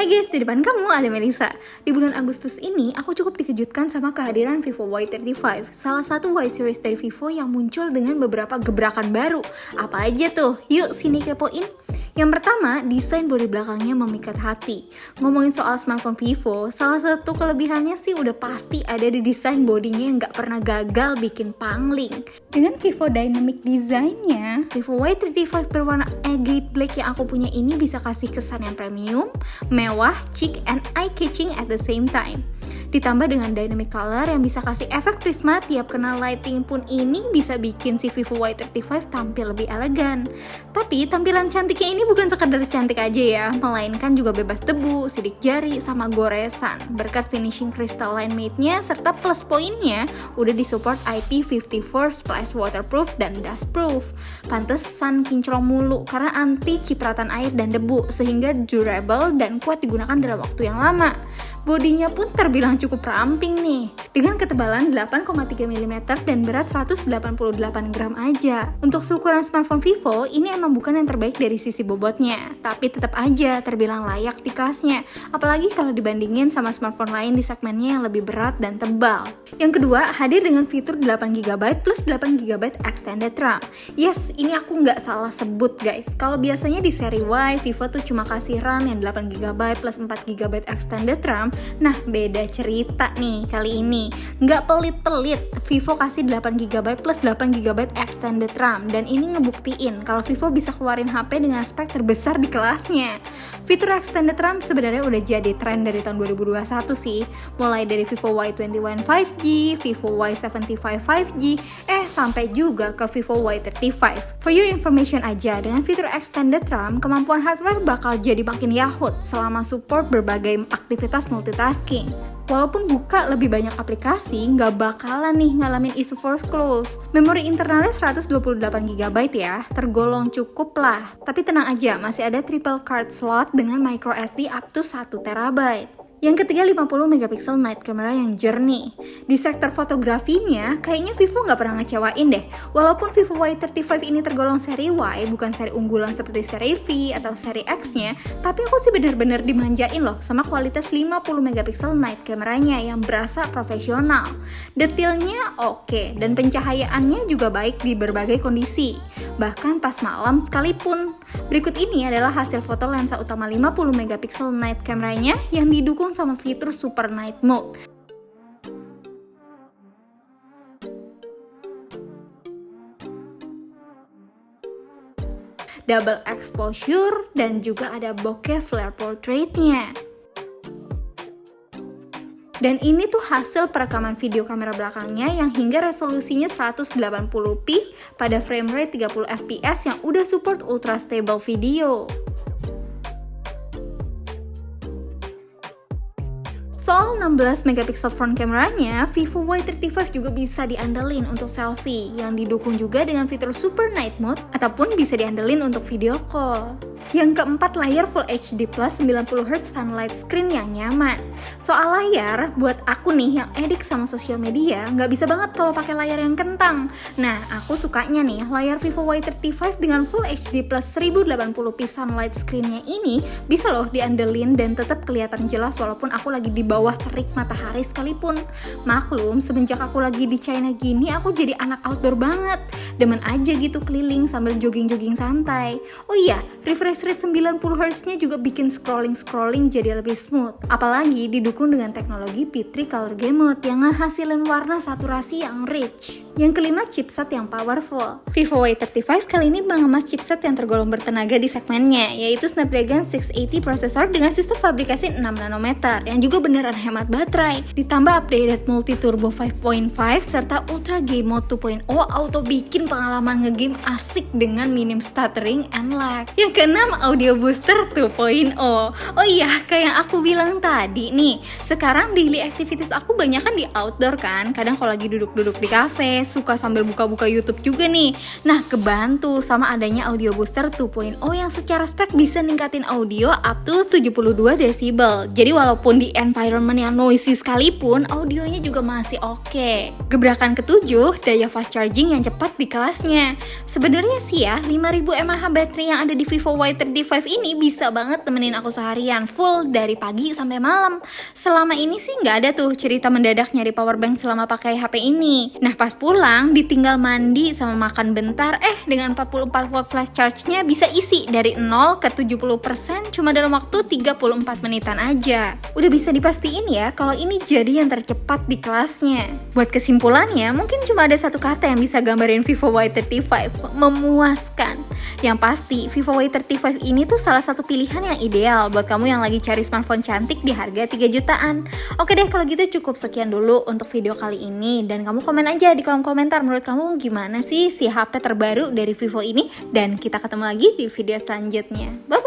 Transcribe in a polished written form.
Hai guys, di depan kamu ada Melisa. Di bulan Agustus ini, aku cukup dikejutkan sama kehadiran Vivo Y35, salah satu Y series dari Vivo yang muncul dengan beberapa gebrakan baru. Apa aja tuh? Yuk sini kepoin. Yang pertama, desain bodi belakangnya memikat hati. Ngomongin soal smartphone Vivo, salah satu kelebihannya sih udah pasti ada di desain bodinya yang gak pernah gagal bikin pangling. Dengan Vivo Dynamic Design-nya, Vivo Y35 berwarna agate black yang aku punya ini bisa kasih kesan yang premium, mewah, chic, and eye-catching at the same time. Ditambah dengan dynamic color yang bisa kasih efek prisma tiap kena lighting pun ini bisa bikin si Vivo Y35 tampil lebih elegan. Tapi tampilan cantiknya ini bukan sekadar cantik aja ya, melainkan juga bebas debu, sidik jari, sama goresan. Berkat finishing crystalline matte-nya serta plus poinnya udah disupport IP54 splash waterproof dan dustproof. Pantesan kinclong mulu karena anti cipratan air dan debu sehingga durable dan kuat digunakan dalam waktu yang lama. Bodinya pun terbilang cukup ramping nih, dengan ketebalan 8,3 mm dan berat 188 gram aja. Untuk seukuran smartphone Vivo, ini emang bukan yang terbaik dari sisi bobotnya, tapi tetap aja terbilang layak di kelasnya, apalagi kalau dibandingin sama smartphone lain di segmennya yang lebih berat dan tebal. Yang kedua, hadir dengan fitur 8GB plus 8GB extended RAM. Yes, ini aku nggak salah sebut guys. Kalau biasanya di seri Y, Vivo tuh cuma kasih RAM yang 8GB plus 4GB extended RAM. Nah, beda cerita nih kali ini. Nggak pelit-pelit, Vivo kasih 8GB plus 8GB extended RAM. Dan ini ngebuktiin kalau Vivo bisa keluarin HP dengan spek terbesar di kelasnya. Fitur extended RAM sebenarnya udah jadi tren dari tahun 2021 sih. Mulai dari Vivo Y21 5G, Vivo Y75 5G, sampai juga ke Vivo Y35. For your information aja, dengan fitur extended RAM, kemampuan hardware bakal jadi makin yahut selama support berbagai aktivitas multitasking. Walaupun buka lebih banyak aplikasi, nggak bakalan nih ngalamin isu force close. Memori internalnya 128GB ya, tergolong cukup lah. Tapi tenang aja, masih ada triple card slot dengan microSD up to 1TB. Yang ketiga, 50MP night camera yang jernih. Di sektor fotografinya, kayaknya Vivo nggak pernah ngecewain deh. Walaupun Vivo Y35 ini tergolong seri Y, bukan seri unggulan seperti seri V atau seri X-nya, tapi aku sih bener-bener dimanjain loh sama kualitas 50MP night kameranya yang berasa profesional. Detailnya oke, dan pencahayaannya juga baik di berbagai kondisi, bahkan pas malam sekalipun. Berikut ini adalah hasil foto lensa utama 50MP night kameranya yang didukung sama fitur Super Night Mode. Double exposure dan juga ada bokeh flare portraitnya. Dan ini tuh hasil perekaman video kamera belakangnya yang hingga resolusinya 180p pada frame rate 30fps yang udah support ultra stable video. Soal 16MP front kameranya, Vivo Y35 juga bisa diandelin untuk selfie yang didukung juga dengan fitur Super Night Mode ataupun bisa diandelin untuk video call. Yang keempat, layar Full HD Plus 90Hz sunlight screen yang nyaman. Soal layar, buat aku nih yang edik sama sosial media, nggak bisa banget kalau pakai layar yang kentang. Nah, aku sukanya nih layar Vivo Y35 dengan Full HD Plus 1080p sunlight screen-nya ini bisa loh diandelin dan tetap kelihatan jelas walaupun aku lagi di bawah terik matahari sekalipun. Maklum, semenjak aku lagi di China gini, aku jadi anak outdoor banget. Demen aja gitu keliling sambil jogging-jogging santai. Oh iya, refresh rate 90Hz-nya juga bikin scrolling jadi lebih smooth. Apalagi didukung dengan teknologi P3 Color Game Mode yang ngehasilin warna saturasi yang rich. Yang kelima, chipset yang powerful. Vivo Y35 kali ini mengemas chipset yang tergolong bertenaga di segmennya, yaitu Snapdragon 680 prosesor dengan sistem fabrikasi 6nm yang juga beneran hemat baterai. Ditambah updated multi turbo 5.5 serta ultra game mode 2.0 auto bikin pengalaman ngegame asik dengan minim stuttering and lag. Yang keenam, audio booster 2.0. Oh iya, kayak yang aku bilang tadi nih, sekarang daily activities aku banyak kan di outdoor kan. Kadang kalau lagi duduk-duduk di cafe, suka sambil buka-buka YouTube juga nih. Nah, kebantu sama adanya audio booster 2.0 yang secara spek bisa ningkatin audio up to 72 decibel. Jadi walaupun di environment yang noisy sekalipun, audionya juga masih oke. Gebrakan ketujuh, daya fast charging yang cepat di kelasnya. Sebenarnya sih ya, 5000 mAh baterai yang ada di Vivo Y35 ini bisa banget temenin aku seharian full dari pagi sampai malam. Selama ini sih nggak ada tuh cerita mendadak nyari powerbank selama pakai HP ini. Nah pas pulang ditinggal mandi sama makan bentar, dengan 44 watt flash charge-nya bisa isi dari 0 ke 70% cuma dalam waktu 34 menitan aja. Udah bisa dipastiin ya kalau ini jadi yang tercepat di kelasnya. Buat kesimpulannya, mungkin cuma ada satu kata yang bisa gambarin Vivo Y35, memuaskan. Yang pasti, Vivo Y35 ini tuh salah satu pilihan yang ideal buat kamu yang lagi cari smartphone cantik di harga 3 jutaan. Oke deh, kalau gitu cukup sekian dulu untuk video kali ini. Dan kamu komen aja di kolom komentar menurut kamu gimana sih si HP terbaru dari Vivo ini. Dan kita ketemu lagi di video selanjutnya. Bye!